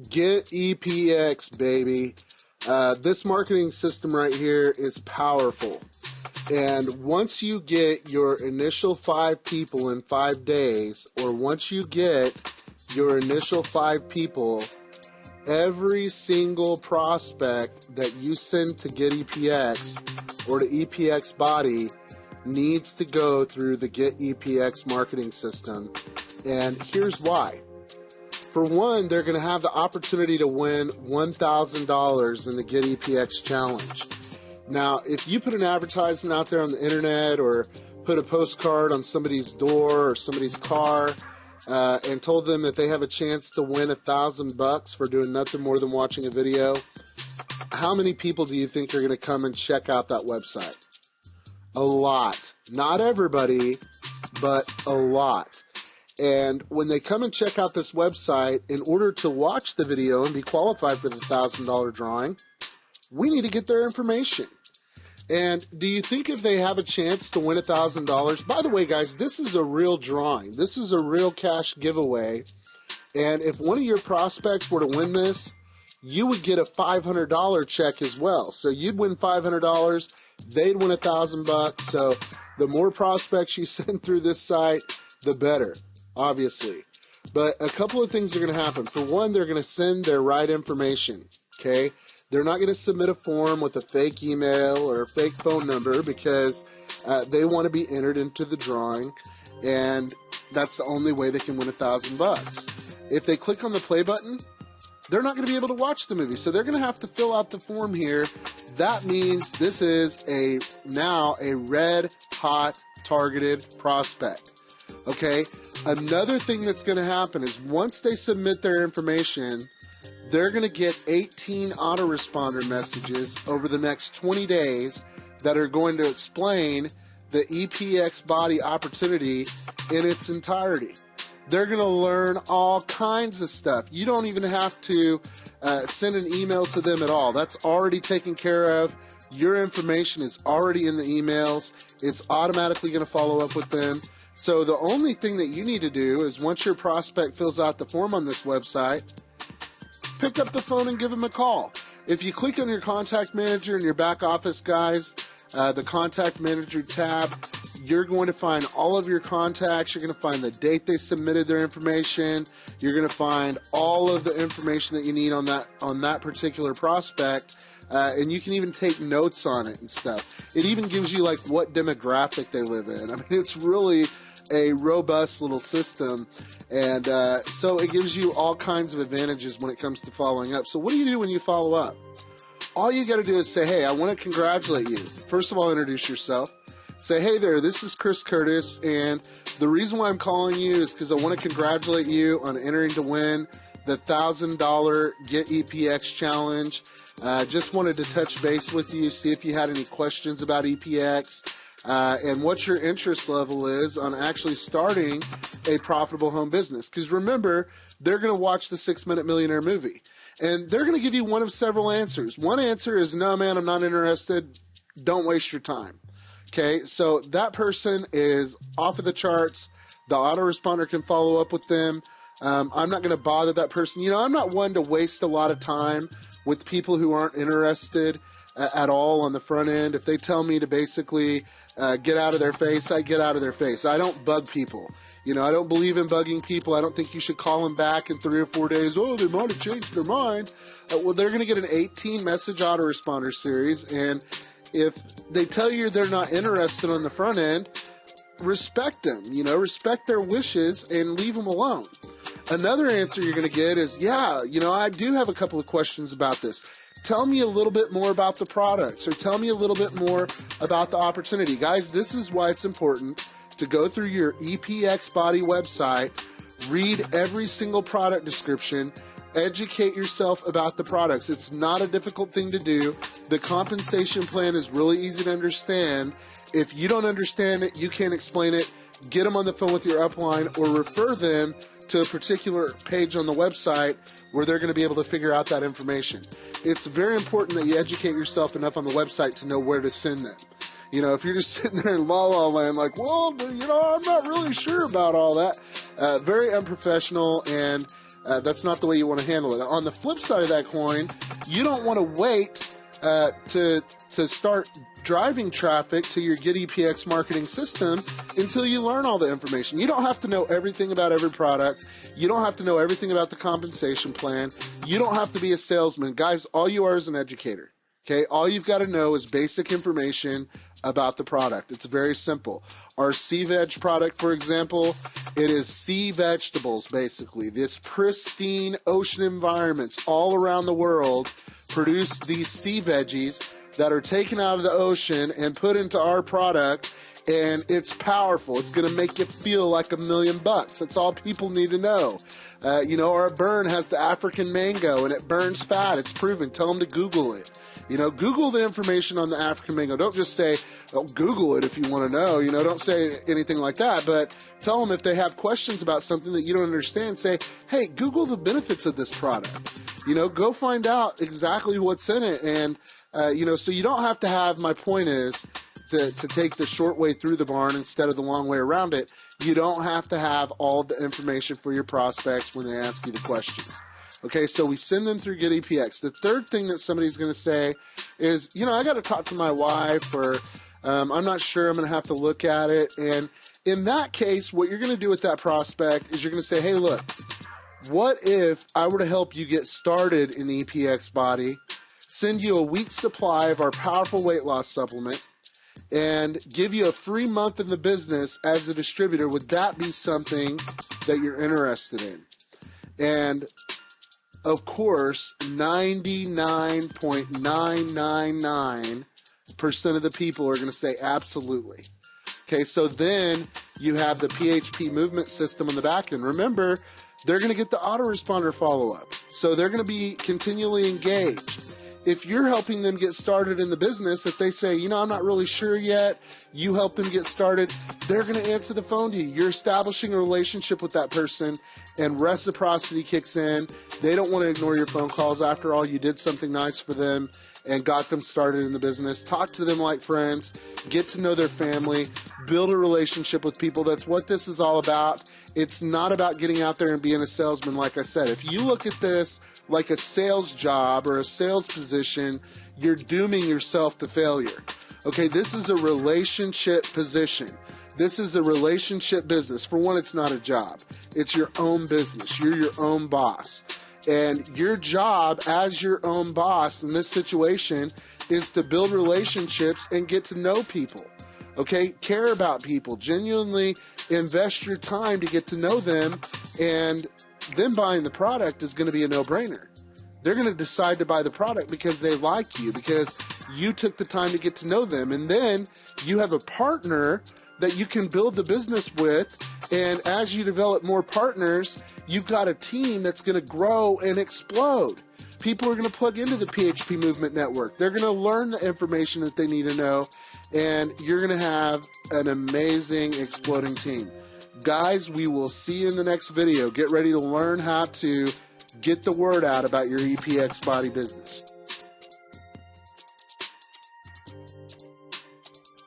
Get EPX, baby. This marketing system right here is powerful. And once you get your initial 5 people in 5 days, or once you get your initial 5 people, every single prospect that you send to Get EPX or to EPX Body needs to go through the Get EPX marketing system. And here's why. For one, they're going to have the opportunity to win $1,000 in the Get EPX challenge. Now, if you put an advertisement out there on the internet or put a postcard on somebody's door or somebody's car and told them that they have a chance to win $1,000 for doing nothing more than watching a video, how many people do you think are going to come and check out that website? A lot. Not everybody, but a lot. And when they come and check out this website, in order to watch the video and be qualified for the $1,000 drawing, we need to get their information. And do you think if they have a chance to win $1,000, by the way, guys, this is a real drawing. This is a real cash giveaway. And if one of your prospects were to win this, you would get a $500 check as well. So you'd win $500, they'd win $1,000. So the more prospects you send through this site, the better, obviously. But a couple of things are going to happen. For one, they're going to send their right information, okay? They're not going to submit a form with a fake email or a fake phone number because they want to be entered into the drawing, and that's the only way they can win $1,000. If they click on the play button, they're not going to be able to watch the movie, so they're going to have to fill out the form here. That means this is now a red hot targeted prospect. Okay, another thing that's going to happen is once they submit their information, they're going to get 18 autoresponder messages over the next 20 days that are going to explain the EPX Body opportunity in its entirety. They're going to learn all kinds of stuff. You don't even have to send an email to them at all. That's already taken care of. Your information is already in the emails. It's automatically going to follow up with them. So the only thing that you need to do is once your prospect fills out the form on this website, pick up the phone and give them a call. If you click on your contact manager in your back office, guys, the contact manager tab, you're going to find all of your contacts. You're going to find the date they submitted their information. You're going to find all of the information that you need on that particular prospect. And you can even take notes on it and stuff. It even gives you like what demographic they live in. I mean, it's really a robust little system, and so it gives you all kinds of advantages when it comes to following up. So what do you do when you follow up? All you got to do is say, hey, I want to congratulate you. First of all, introduce yourself. Say, hey there, this is Chris Curtis, and the reason why I'm calling you is because I want to congratulate you on entering to win the $1,000 Get EPX challenge. Just wanted to touch base with you, see if you had any questions about EPX, and what your interest level is on actually starting a profitable home business. Because remember, they're going to watch the 6-Minute Millionaire movie, and they're going to give you one of several answers. One answer is, no, man, I'm not interested. Don't waste your time. Okay, so that person is off of the charts. The autoresponder can follow up with them. I'm not going to bother that person. You know, I'm not one to waste a lot of time with people who aren't interested at all on the front end. If they tell me to basically get out of their face, I get out of their face. I don't bug people. You know, I don't believe in bugging people. I don't think you should call them back in 3 or 4 days. Oh, they might have changed their mind. Well, they're going to get an 18-message autoresponder series, and if they tell you they're not interested on the front end, respect them. You know, respect their wishes and leave them alone. Another answer you're going to get is, yeah, you know, I do have a couple of questions about this. Tell me a little bit more about the products, or tell me a little bit more about the opportunity. Guys, this is why it's important to go through your EPX Body website, read every single product description, educate yourself about the products. It's not a difficult thing to do. The compensation plan is really easy to understand. If you don't understand it, you can't explain it, get them on the phone with your upline or refer them to a particular page on the website where they're going to be able to figure out that information. It's very important that you educate yourself enough on the website to know where to send them. You know, if you're just sitting there in la-la land like, well, you know, I'm not really sure about all that, very unprofessional, and That's not the way you want to handle it. On the flip side of that coin, you don't want to wait to start driving traffic to your Get EPX marketing system until you learn all the information. You don't have to know everything about every product. You don't have to know everything about the compensation plan. You don't have to be a salesman. Guys, all you are is an educator. Okay, all you've got to know is basic information about the product. It's very simple. Our sea veg product, for example, it is sea vegetables, basically. This pristine ocean environments all around the world produce these sea veggies that are taken out of the ocean and put into our product, and it's powerful. It's going to make you feel like $1 million. That's all people need to know. Our burn has the African mango, and it burns fat. It's proven. Tell them to Google it. Google the information on the African mango. Don't just say, oh, Google it if you want to know. Don't say anything like that. But tell them if they have questions about something that you don't understand, say, hey, Google the benefits of this product. Go find out exactly what's in it. And, so you don't have to have, my point is, to take the short way through the barn instead of the long way around it. You don't have to have all the information for your prospects when they ask you the questions. Okay, so we send them through Get EPX. The third thing that somebody's going to say is, I got to talk to my wife, or I'm not sure, I'm going to have to look at it. And in that case, what you're going to do with that prospect is you're going to say, hey, look, what if I were to help you get started in EPX Body, send you a week's supply of our powerful weight loss supplement, and give you a free month in the business as a distributor? Would that be something that you're interested in? And of course, 99.999% of the people are going to say absolutely. Okay, so then you have the PHP movement system on the back end. Remember, they're going to get the autoresponder follow-up. So they're going to be continually engaged. If you're helping them get started in the business, if they say, I'm not really sure yet, you help them get started, they're going to answer the phone to you. You're establishing a relationship with that person, and reciprocity kicks in. They don't want to ignore your phone calls. After all, you did something nice for them and got them started in the business. Talk to them like friends. Get to know their family. Build a relationship with people. That's what this is all about. It's not about getting out there and being a salesman, like I said. If you look at this like a sales job or a sales position, you're dooming yourself to failure. Okay, this is a relationship position. This is a relationship business. For one, it's not a job. It's your own business. You're your own boss. And your job as your own boss in this situation is to build relationships and get to know people. Okay, care about people. Genuinely invest your time to get to know them, and them buying the product is going to be a no-brainer. They're going to decide to buy the product because they like you, because you took the time to get to know them. And then you have a partner that you can build the business with, and as you develop more partners, you've got a team that's going to grow and explode. People are going to plug into the PHP Movement Network. They're going to learn the information that they need to know, and you're going to have an amazing exploding team. Guys, we will see you in the next video. Get ready to learn how to get the word out about your EPX Body business.